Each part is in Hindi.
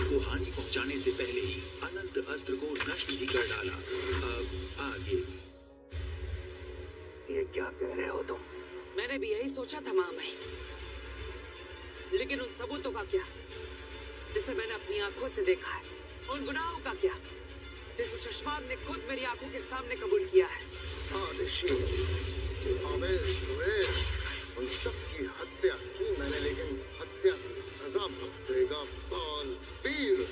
को हानि पहुंचाने से पहले ही अनंत अस्त्र को नष्ट भी कर डाला। अब आगे। ये क्या कह रहे हो तुम? मैंने भी यही सोचा था महामहिम, लेकिन उन सबूतों का क्या जिसे मैंने अपनी आंखों से देखा है? उन गुनाहों का क्या जिसे शशमाग ने खुद मेरी आंखों के सामने कबूल किया है? उन सब की हत्या की मैंने, लेकिन हत्या की सजा भुगतेगा बालवीर।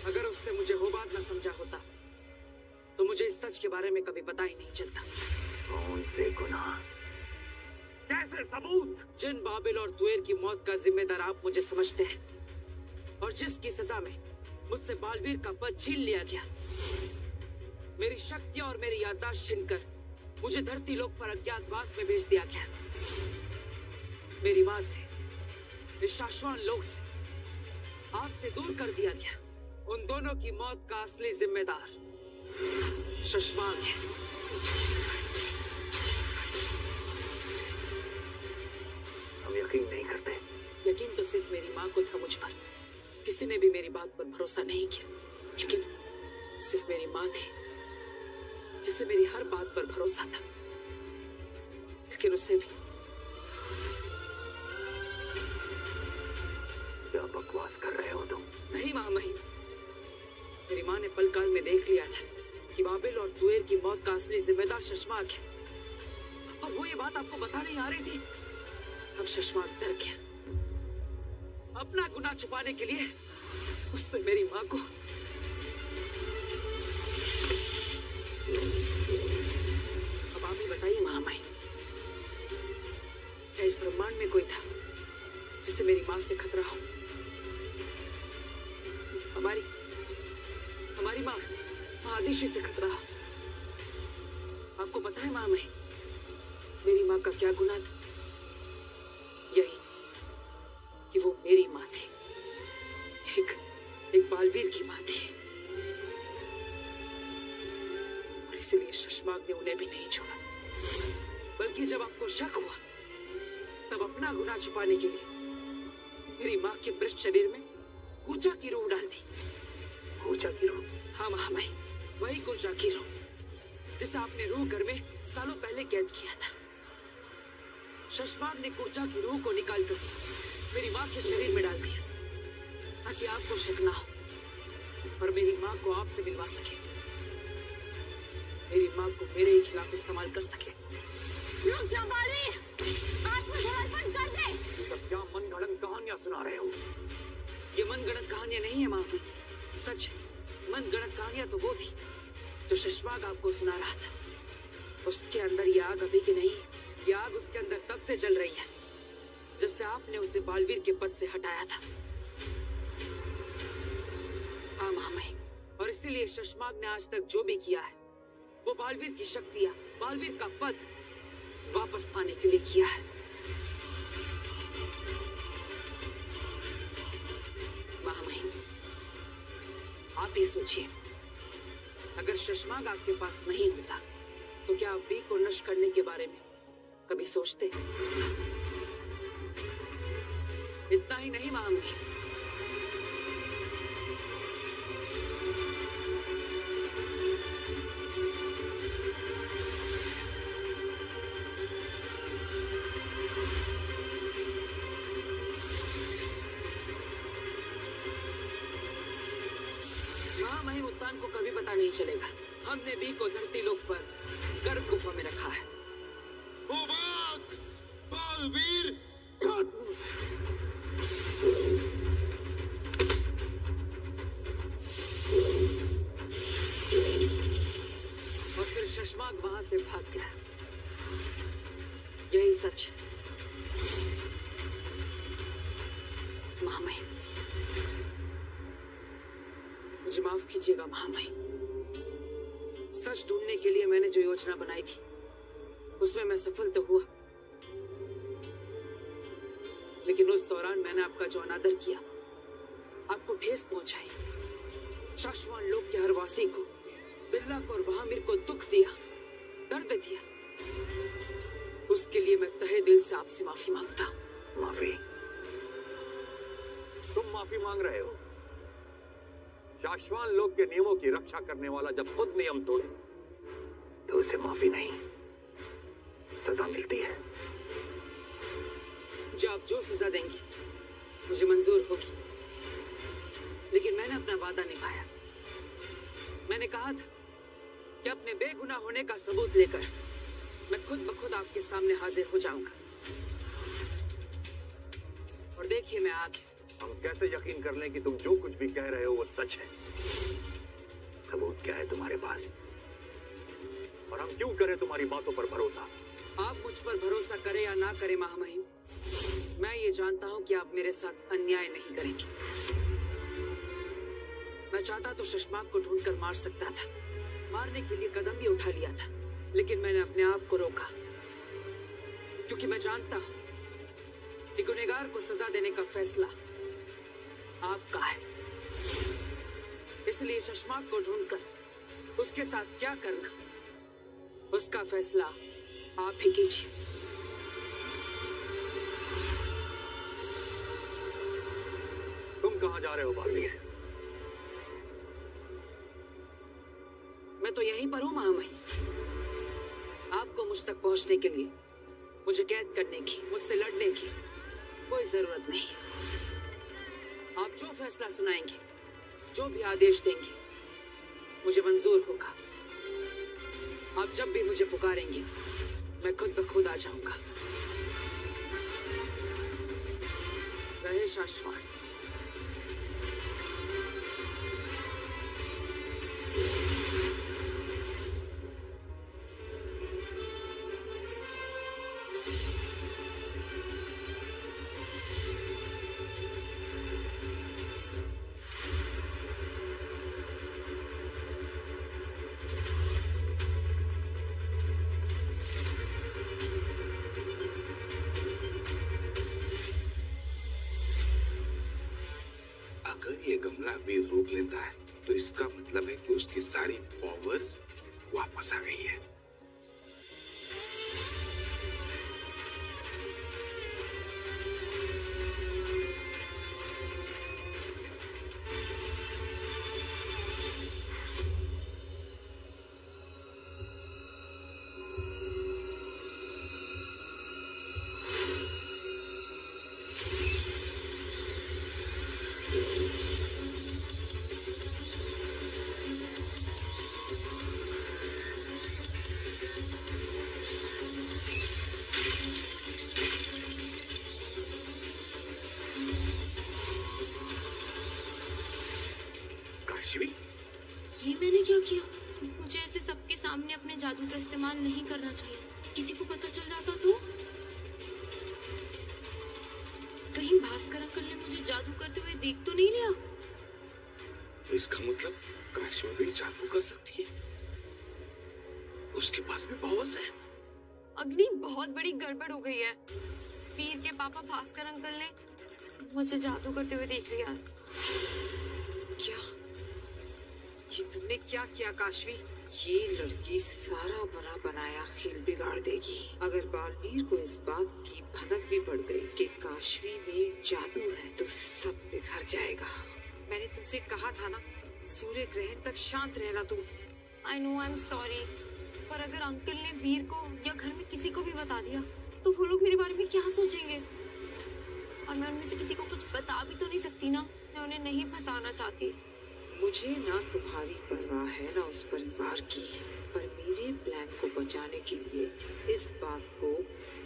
अगर उसने मुझे वो बात न समझा होता तो मुझे इस सच के बारे में कभी पता ही नहीं चलता। कौन से गुनाह? कैसे सबूत? जिन बाबिल और तुएर की मौत का जिम्मेदार आप मुझे समझते हैं और जिसकी सजा में मुझसे बालवीर का पद छीन लिया गया, मेरी शक्ति और मेरी याददाश्त छीनकर मुझे धरती लोक पर अज्ञातवास में भेज दिया गया। मेरी मां से, इस शाश्वत लोक से आपसे दूर कर दिया गया। उन दोनों की मौत का असली जिम्मेदार शशमाग है। हम यकीन नहीं करते। यकीन तो सिर्फ मेरी माँ को था मुझ पर, किसी ने भी मेरी बात पर भरोसा नहीं किया। लेकिन सिर्फ मेरी माँ थी जिसे मेरी हर बात पर भरोसा था, लेकिन उसे भी। क्या बकवास कर रहे हो तुम? नहीं महामहिम, मेरी माँ ने पलकाल में देख लिया था कि बाबिल और तुएर की मौत का असली जिम्मेदार शशमाग है, और वो ये बात आपको बता नहीं आ रही थी। अब शशमाग डर गया। अपना गुनाह छुपाने के लिए उसने मेरी माँ को। अब आप ही बताइए महामहिम, क्या इस ब्रह्मांड में कोई था जिसे मेरी माँ से खतरा हो? हमारी माँ आदिशि से खतरा हो। आपको पता है महामहिम, मेरी माँ का क्या गुनाह था? यही कि वो मेरी माँ थी, एक बालवीर की माँ थी, और इसलिए शशमाग ने उन्हें भी नहीं छोड़ा। बल्कि जब आपको शक हुआ तब अपना गुनाह छुपाने के लिए मेरी माँ के मृत शरीर में कूचा की रूह डाल दी। कूचा की रूह? हाँ महामहिम, वही कूचा की रूह जिसे आपने रूह घर में सालों पहले कैद किया था। शशमाग ने कूचा की रूह को निकालकर मेरी माँ के शरीर में डाल दिया ताकि आपको शक ना हो और मेरी माँ को आपसे मिलवा सके, मेरी माँ को मेरे ही खिलाफ इस्तेमाल कर सके। रुक जाओ बालवीर, आत्मसमर्पण कर दे। सब क्या मनगढ़ंत कहानियां सुना रहे हो? ये मनगढ़ंत कहानियां नहीं है माफी, सच है। मनगढ़ंत कहानियां तो वो थी जो शशमाग आपको सुना रहा था। उसके अंदर ये आग अभी की नहीं, ये आग उसके अंदर तब से जल रही है जब से आपने उसे बालवीर के पद से हटाया था। हाँ महामहिम, और इसीलिए शशमाग ने आज तक जो भी किया है वो बालवीर की शक्तियां, बालवीर का पद वापस पाने के लिए किया है। महामहिम, आप ही सोचिए, अगर शशमाग आपके पास नहीं होता तो क्या आप बी को नष्ट करने के बारे में कभी सोचते? इतना ही नहीं महामहिम, महामहिम उत्तान को कभी पता नहीं चलेगा हमने बी को धरती लोक पर गर्भ गुफा में रखा है। वो बात बालवीर और फिर शशमाग वहां से भाग गया। यही सच है महामहिम। मुझे माफ कीजिएगा महामहिम, सच ढूंढने के लिए मैंने जो योजना बनाई थी उसमें मैं सफल तो हुआ, लेकिन उस दौरान मैंने आपका जो अनादर किया, आपको ठेस पहुंचाई, शाश्वत लोक के हर वासी को, बिल्लक और वहामिर को दुख दिया, दर्द दिया, उसके लिए मैं तहे दिल से आपसे माफी मांगता हूं। माफी? तुम माफी मांग रहे हो? आश्वान लोग के नियमों की रक्षा करने वाला जब खुद नियम तोड़े तो उसे माफी नहीं, सजा मिलती है। मुझे आप जो सजा देंगे मुझे मंजूर होगी, लेकिन मैंने अपना वादा निभाया। मैंने कहा था कि अपने बेगुनाह होने का सबूत लेकर मैं खुद ब खुद आपके सामने हाजिर हो जाऊंगा। और देखिए मैं आ गया। हम कैसे यकीन कर लें कि तुम जो कुछ भी कह रहे हो वो सच है? सबूत क्या है तुम्हारे पास? और हम क्यों करें तुम्हारी बातों पर भरोसा? आप मुझ पर भरोसा करें या ना करें महामहिम, मैं ये जानता हूं कि आप मेरे साथ अन्याय नहीं करेंगे। मैं चाहता तो शशमाक को ढूंढकर मार सकता था, मारने के लिए कदम भी उठा लिया था, लेकिन मैंने अपने आप को रोका, क्योंकि मैं जानता हूं कि गुनहगार को सजा देने का फैसला आपका है। इसलिए शशमाक को ढूंढकर उसके साथ क्या करना, उसका फैसला आप ही कीजिए। तुम कहां जा रहे हो बालवीर? मैं तो यहीं पर हूं महामहिम। आपको मुझ तक पहुंचने के लिए मुझे कैद करने की, मुझसे लड़ने की कोई जरूरत नहीं। आप जो फैसला सुनाएंगे, जो भी आदेश देंगे, मुझे मंजूर होगा। आप जब भी मुझे पुकारेंगे मैं खुद ब खुद आ जाऊंगा। रहे शाश्वत। अगर ये गमला वीर रोक लेता है तो इसका मतलब है कि उसकी सारी पावर्स वापस आ गई है। ये मैंने क्या किया? मुझे ऐसे सबके सामने अपने जादू का इस्तेमाल नहीं करना चाहिए। किसी को पता चल जाता तो? कहीं भास्कर अंकल ने मुझे जादू करते हुए देख तो नहीं लिया? तो इसका मतलब काशिमा भी जादू कर सकती है, उसके पास भी पावर्स है। अग्नि, बहुत बड़ी गड़बड़ हो गई है। वीर के पापा भास्कर अंकल ने मुझे जादू करते हुए देख लिया। क्या ये तुमने क्या किया काशवी? ये लड़की सारा बना बनाया खेल बिगाड़ देगी। अगर बालवीर को इस बात की भनक भी पड़ गई कि काशवी में जादू है तो सब बिखर जाएगा। मैंने तुमसे कहा था ना, सूर्य ग्रहण तक शांत रहना तुम। I know, I'm sorry, पर अगर अंकल ने वीर को या घर में किसी को भी बता दिया तो वो लोग मेरे बारे में क्या सोचेंगे? और मैं उनमें से किसी को कुछ बता भी तो नहीं सकती ना। मैं उन्हें नहीं फंसाना चाहती। मुझे ना तुम्हारी परवाह है ना उस परिवार की, पर मेरे प्लान को बचाने के लिए इस बात को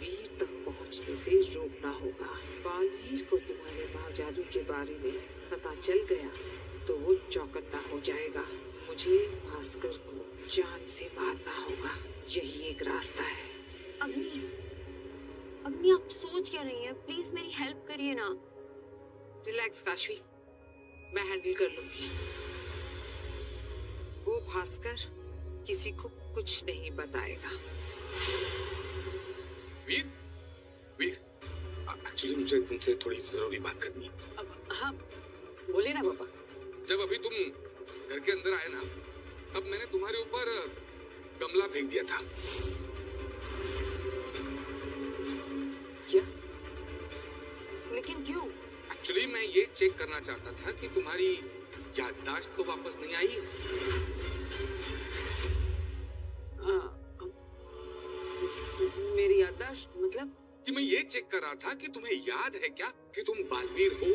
वीर तक पहुंचने से रोकना होगा। बालवीर को तुम्हारे महाजादू के बारे में पता चल गया तो वो चौकन्ना हो जाएगा। मुझे भास्कर को जान से मारना होगा, यही एक रास्ता है। अग्नि, आप सोच क्या रही हैं? प्लीज मेरी हेल्प करिए ना। रिलैक्स काशवी, मैं हैंडल कर लूंगी। वो भास्कर किसी को कुछ नहीं बताएगा। वीर, वीर, एक्चुअली मुझे तुमसे थोड़ी जरूरी बात करनी है। हाँ बोले ना पापा। जब अभी तुम घर के अंदर आए ना, तब मैंने तुम्हारे ऊपर गमला फेंक दिया था। क्या? लेकिन क्यों? एक्चुअली मैं ये चेक करना चाहता था कि तुम्हारी याददाश्त तो वापस नहीं आई? मेरी याददाश्त मतलब? कि मैं ये चेक कर रहा था कि तुम्हें याद है क्या कि तुम बालवीर हो।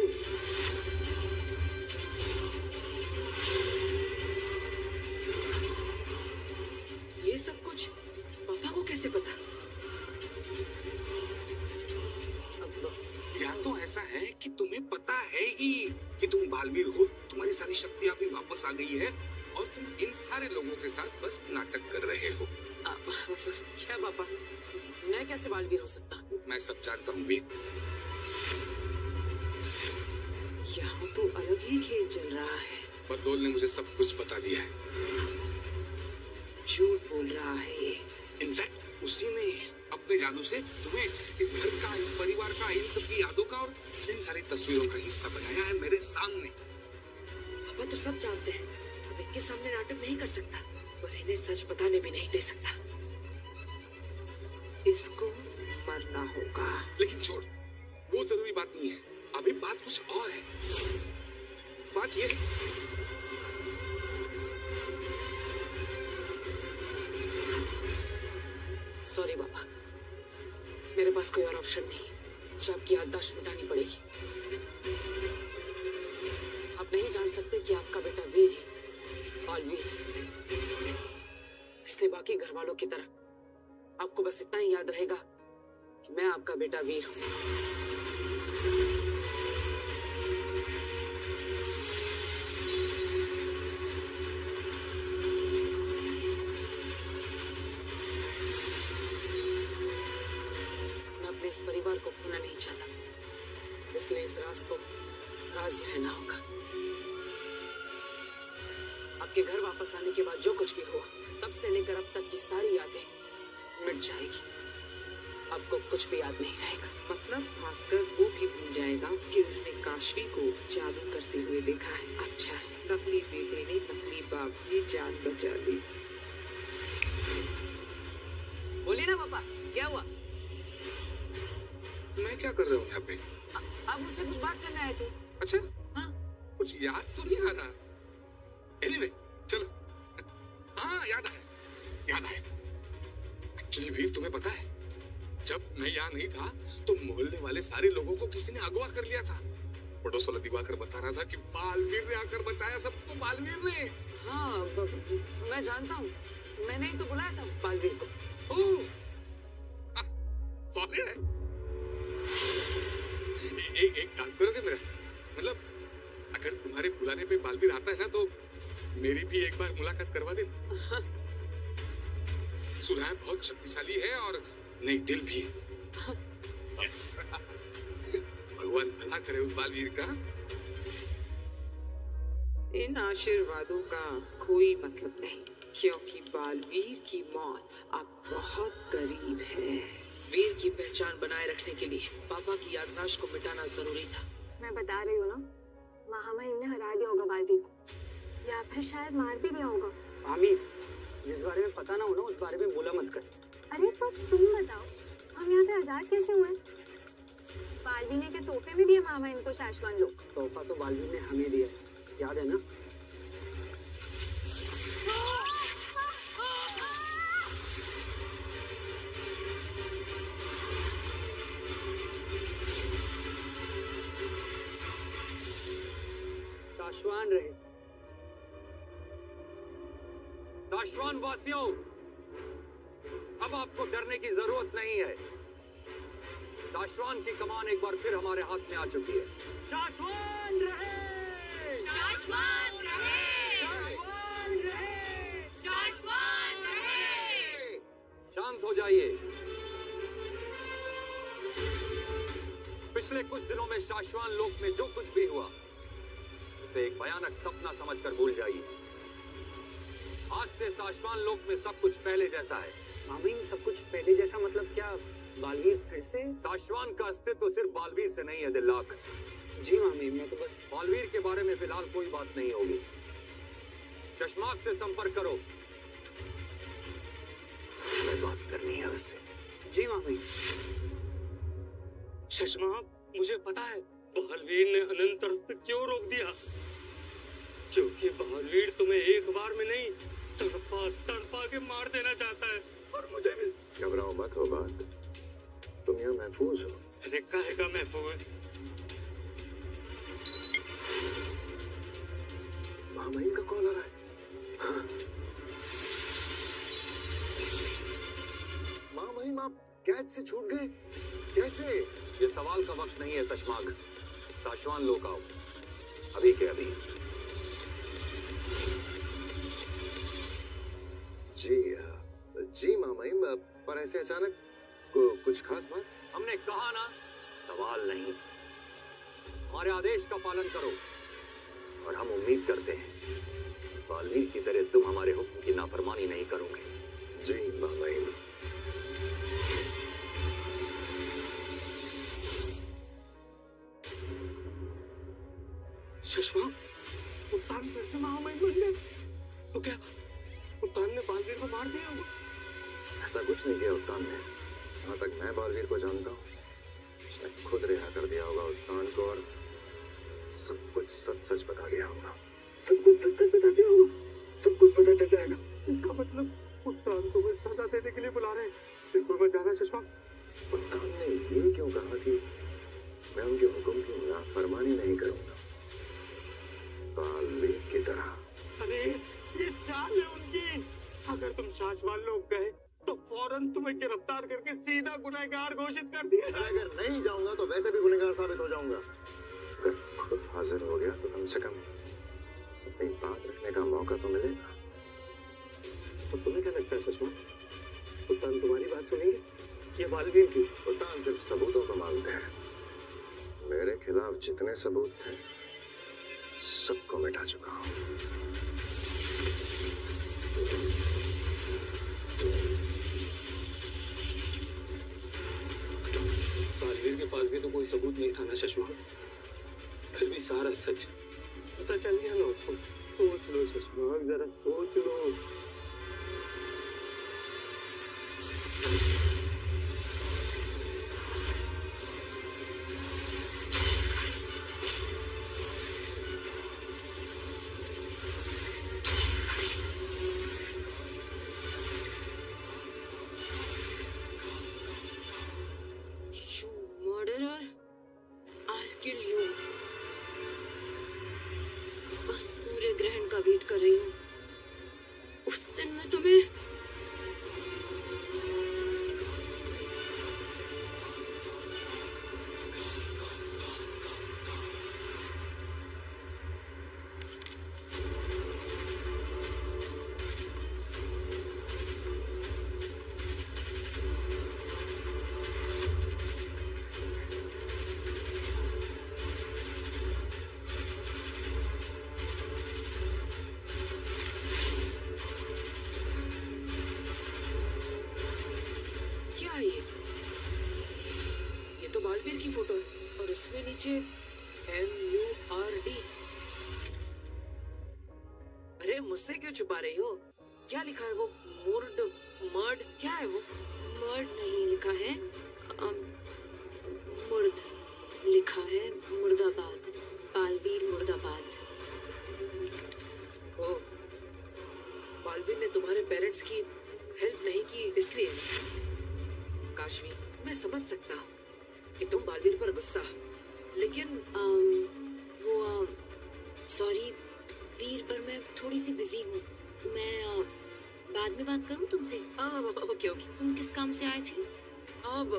ये सब कुछ पापा को कैसे पता? या तो ऐसा है कि तुम्हें पता है ही कि तुम बालवीर हो, तुम्हारी सारी शक्तियां भी वापस आ गई है और तुम इन सारे लोगों के साथ बस नाटक कर रहे हो। क्या पापा, मैं कैसे बालवीर हो सकता? मैं सब जानता हूँ वीर। यहाँ तो अलग ही खेल चल रहा है। बरदोल ने मुझे सब कुछ बता दिया है। झूठ बोल रहा है ये। इनफैक्ट उसी ने अपने जादू से तुम्हें इस घर का, इस परिवार का, इन सब की यादों का और इन सारी तस्वीरों का हिस्सा बनाया है मेरे सामने। पापा तो सब जानते हैं, अब इनके सामने नाटक नहीं कर सकता, पर इन्हें सच बताने भी नहीं दे सकता। इसको मरना होगा। लेकिन छोड़, वो जरूरी बात नहीं है। अभी बात कुछ और है। बात ये सॉरी पापा, मेरे पास कोई और ऑप्शन नहीं, मुझे आपकी याददाश्त मिटानी पड़ेगी। आप नहीं जान सकते कि आपका बेटा वीर ही बालवीर है। इसलिए बाकी घर वालों की तरह आपको बस इतना ही याद रहेगा कि मैं आपका बेटा वीर हूं। मैं अपने इस परिवार को खोना नहीं चाहता, इसलिए इस राज को राज ही रहना होगा। आपके घर वापस आने के बाद जो कुछ भी हुआ, तब से लेकर अब तक की सारी यादें मिट जाएगी। आपको कुछ भी याद नहीं रहेगा। मतलब भास्कर वो भी भूल जाएगा कि उसने काशवी को जादू करते हुए देखा है। अच्छा है, नकली बेटे ने नकली बाप की जान बचा ली। बोलिए ना पापा, क्या हुआ? मैं क्या कर रहा हूँ यहाँ पे? आप मुझसे कुछ बात करने आए थे। अच्छा, हाँ? कुछ याद तो नहीं आ रहा। एनीवे, चलो। हाँ, याद आया। एक्चुअली वीर, तुम्हें पता है, जब मैं यहाँ नहीं था तो मोहल्ले वाले सारे लोगों को किसी ने अगवा कर लिया था। पड़ोस वाला दिवाकर बता रहा था कि बालवीर ने आकर बचाया सबको। बालवीर ने। हाँ, मैं जानता हूँ, मैंने ही तो बुलाया था बालवीर को। ओह, सॉलिड है। एक काम करोगे मेरा? मतलब अगर तुम्हारे बुलाने पे बालवीर आता है ना, तो मेरी भी एक बार मुलाकात करवा दे। सुना है बहुत शक्तिशाली है और नहीं, दिल भी है। यस। भगवान भला करे उस बालवीर का। इन आशीर्वादों का कोई मतलब नहीं, क्योंकि बालवीर की मौत अब बहुत करीब है। वीर की पहचान बनाए रखने के लिए पापा की याददाश्त को मिटाना जरूरी था। मैं बता रही हूँ ना, महामहिम ने हरा दिया होगा बालवीर को, या फिर शायद मार भी दिया होगा। आमिर, जिस बारे में पता ना हो ना, उस बारे में बोला मत कर। अरे तो तुम बताओ, हम यहाँ पे आजाद कैसे हुए? बालवीर ने के तोहफे भी दिए महामहिम को शाश्वान लोग। तोहफा तो बालवीर ने हमें दिया, याद है ना? शाश्वान रहे। शाश्वान वासियों, अब आपको डरने की जरूरत नहीं है। शाश्वान की कमान एक बार फिर हमारे हाथ में आ चुकी है। शाश्वान रहे! शाश्वान रहे! शाश्वान रहे! शाश्वान रहे! शांत हो जाइए। पिछले कुछ दिनों में शाश्वान लोक में जो कुछ भी हुआ, उसे एक भयानक सपना समझकर भूल जाइए। आज से शाश्वान लोक में सब कुछ पहले जैसा है। मामी, सब कुछ पहले जैसा मतलब क्या? बालवीर फिर से? शाश्वान का अस्तित्व सिर्फ बालवीर से नहीं है दिल्लाक। जी मामी, मैं तो बस बालवीर के बारे में फिलहाल कोई बात नहीं होगी। शशमाक से संपर्क करो, मैं बात करनी है उससे। जी मामी। शशमाक, मुझे पता है बालवीर ने अनंत अर्थ क्यों रोक दिया। क्योंकि बालवीर तुम्हें एक बार में नहीं तड़पा तड़पा के मार देना चाहता है, और मुझे भी। घबराओ मत हो बात, तुम यहाँ महफूज हो। अरे काहेगा महफूज? मामाइन का कॉल आ रहा है। हाँ। मामाइन, आप कैद से छूट गए कैसे? ये सवाल का वक्त नहीं है सशमाग। साशवान लोग आओ, अभी के अभी। जी मामाइन, पर ऐसे अचानक कुछ खास बात? हमने कहा ना, सवाल नहीं, हमारे आदेश का पालन करो। और हम उम्मीद करते हैं बालवीर की तरह तुम हमारे हुक्म की नाफरमानी नहीं करोगे। जी मामाइन। सुषमा, उत्तान फिर से महामहिम बन गए? तो क्या उत्तान ने बालवीर को मार दिया होगा? ऐसा कुछ नहीं किया उत्तान ने। जहाँ तक मैं बालवीर को जानता हूँ, उसने खुद रिहा कर दिया होगा उत्तान को, और सब कुछ सच सच बता दिया होगा। सब कुछ सच सच बता दिया होगा? सब कुछ पता चल जाएगा। इसका मतलब उत्तान को वो सजा देने के लिए बुला रहे हैं। बिल्कुल मत जाना सुषमा। उत्तान ने ये क्यों कहा कि मैं उनके हुक्म की नाफरमानी नहीं करूंगा, बालवीर की तरह? अरे ये चाल है उनकी। अगर तुम साशवान लोग गए तो फौरन तुम्हें गिरफ्तार करके सीधा गुनहगार घोषित कर दिया जाएगा। अगर नहीं जाऊंगा तो वैसे भी गुनहगार साबित हो जाऊंगा। अगर खुद हाजिर हो गया तो कम से कम अपनी बात रखने का मौका तो मिलेगा। तो तुम्हें क्या लगता है सुषमा, उत्तान तुम्हारी बात सुनेंगे या बालवीर की? उत्तान सिर्फ सबूतों को मानते हैं। मेरे खिलाफ जितने सबूत थे सबको मिटा चुका हूँ। बालवीर के पास भी तो कोई सबूत नहीं था ना सुषमा, फिर भी सारा सच पता चल गया ना उसको। सोच लो सुषमा, जरा सोच लो। इसमें नीचे MURD। अरे मुझसे क्यों छुपा रही हो? क्या लिखा है वो? मर्ड क्या है वो? मर्ड नहीं लिखा है, मुर्द लिखा है। मुर्दाबाद, बालवीर मुर्दाबाद। ओ, बालवीर ने तुम्हारे पेरेंट्स की हेल्प नहीं की इसलिए? काशवी, मैं समझ सकता हूँ कि तुम बालवीर पर गुस्सा, लेकिन सॉरी वीर, पर मैं थोड़ी सी बिजी हूँ। मैं बाद में बात करूँ तुमसे? Okay okay. तुम किस काम से आए थे? अब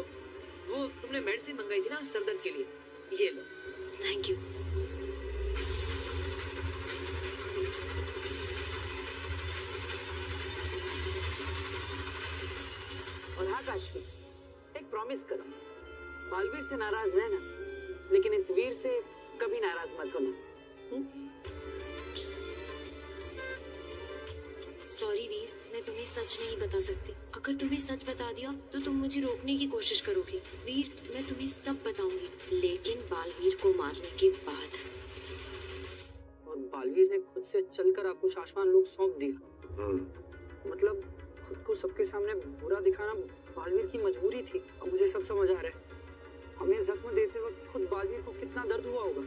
वो तुमने मेडिसिन मंगाई थी ना सर दर्द के लिए, ये लो। Thank you. और हाँ काशवी, एक प्रॉमिस करो, बालवीर से नाराज रहना, लेकिन इस वीर से कभी नाराज मत होना। सॉरी वीर, मैं तुम्हें सच नहीं बता सकती। अगर तुम्हें सच बता दिया तो तुम मुझे रोकने की कोशिश करोगे। वीर, मैं तुम्हें सब बताऊंगी, लेकिन बालवीर को मारने के बाद। और बालवीर ने खुद से चलकर आपको साशवान लोग सौंप दिया? मतलब खुद को सबके सामने बुरा दिखाना बालवीर की मजबूरी थी। अब मुझे सब समझ आ रहा है। हमें जख्म देते वक्त खुद बालवीर को कितना दर्द हुआ होगा।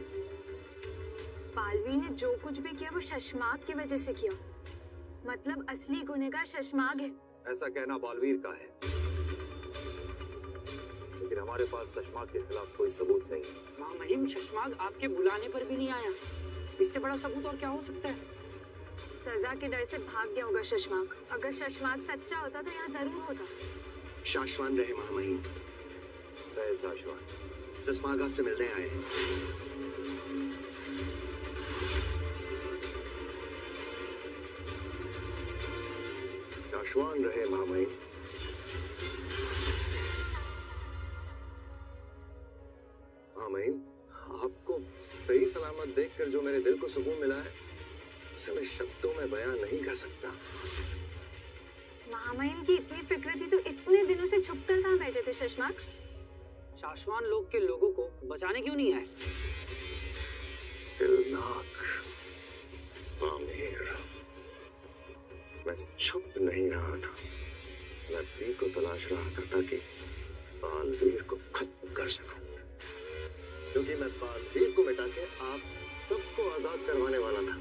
बालवीर ने जो कुछ भी किया वो शशमाग की वजह से किया। मतलब असली गुनहगार शशमाग है। ऐसा कहना बालवीर का है, लेकिन हमारे पास शशमाग के खिलाफ कोई सबूत नहीं। माँ महिम, शशमाग आपके बुलाने पर भी नहीं आया। इससे बड़ा सबूत और क्या हो सकता है? सजा के डर से भाग गया होगा शशमाग। अगर शशमाग सच्चा होता तो यहाँ जरूर होता। शाश्वान रहे महामहिम। रहे शाश्वान। शशमाग आपसे मिलने आए हैं। शाश्वान रहे महामहिम। महामहिम, आपको सही सलामत देखकर जो मेरे दिल को सुकून मिला है उसे मैं शब्दों में बयान नहीं कर सकता। महामहिम की इतनी फिक्र थी तो इतने दिनों से छुप कर कहाँ बैठे थे शशमाग? शाश्वान लोग के लोगों को बचाने क्यों नहीं आए? दिलनाक आमिर, मैं छुप नहीं रहा था। मैं वीर को तलाश रहा था ताकि बालवीर को खत्म कर सकूं, क्योंकि मैं बालवीर को मिटा के आप सबको आजाद करवाने वाला था।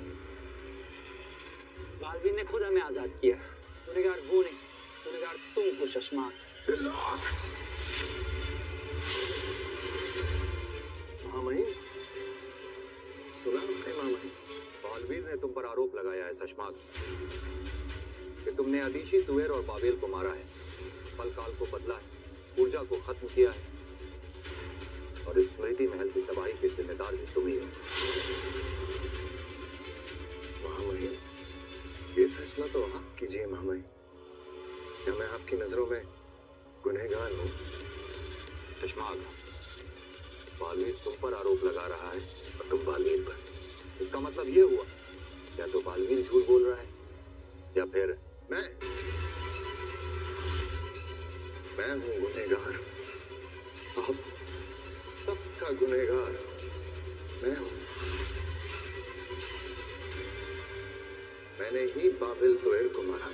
बालवीर ने खुद हमें आजाद किया। गुनहगार वो नहीं, गुनहगार तुम हो शशमाग। महामहिम, सुना आपने महामहिम? बालवीर ने तुम पर आरोप लगाया है शशमाग कि तुमने अदीशी, तुवेर और बाबेल को मारा है, पल काल को बदला है, ऊर्जा को खत्म किया है, और इस स्मृति महल की तबाही के जिम्मेदार भी तुम ही हो। महामहिम, ये फैसला तो आप कीजिए महामहिम। क्या मैं आपकी नजरों में गुनहगार हूँ? शशमाग, बालवीर तुम पर आरोप लगा रहा है और तुम बालवीर पर। इसका मतलब ये हुआ या तो बालवीर झूठ बोल रहा है या फिर मैं हूँ गुनहगार। आप सबका गुनहगार मैं हूँ। मैंने ही बाबिल तुवेर को मारा।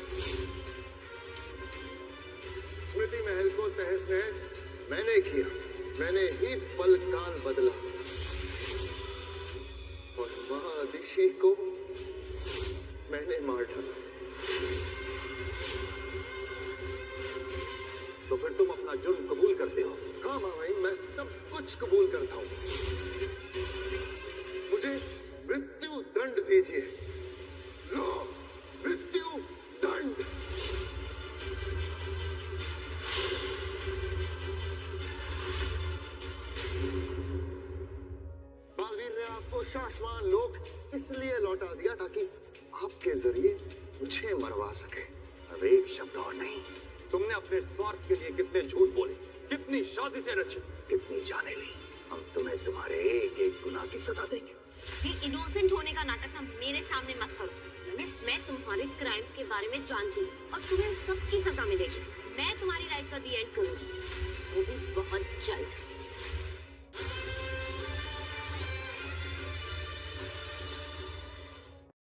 स्मृति महल को तहस नहस मैंने किया। मैंने ही पल काल बदला और महादिशी को मैंने मार डाला। तो फिर तुम अपना जुर्म कबूल करते हो? हाँ महामहिम, मैं सब कुछ कबूल करता हूँ। मुझे मृत्यु दंड दीजिए। लो, मृत्यु दंड। बालवीर ने आपको शाश्वान लोक इसलिए लौटा दिया ताकि आपके जरिए मुझे मरवा सके। अब एक शब्द और नहीं। तुमने अपने स्वार्थ के लिए कितने झूठ बोले, कितनी साजिशें रची, कितनी जाने ली। हम तुम्हें तुम्हारे एक एक गुनाह की सजा देंगे। ये इनोसेंट होने का नाटक ना मेरे सामने मत करो। मैं तुम्हारे क्राइम्स के बारे में जानती हूँ और तुम्हें सबकी सजा मिलेगी। मैं तुम्हारी लाइफ का दी एंड करूंगी, वो भी बहुत जल्द।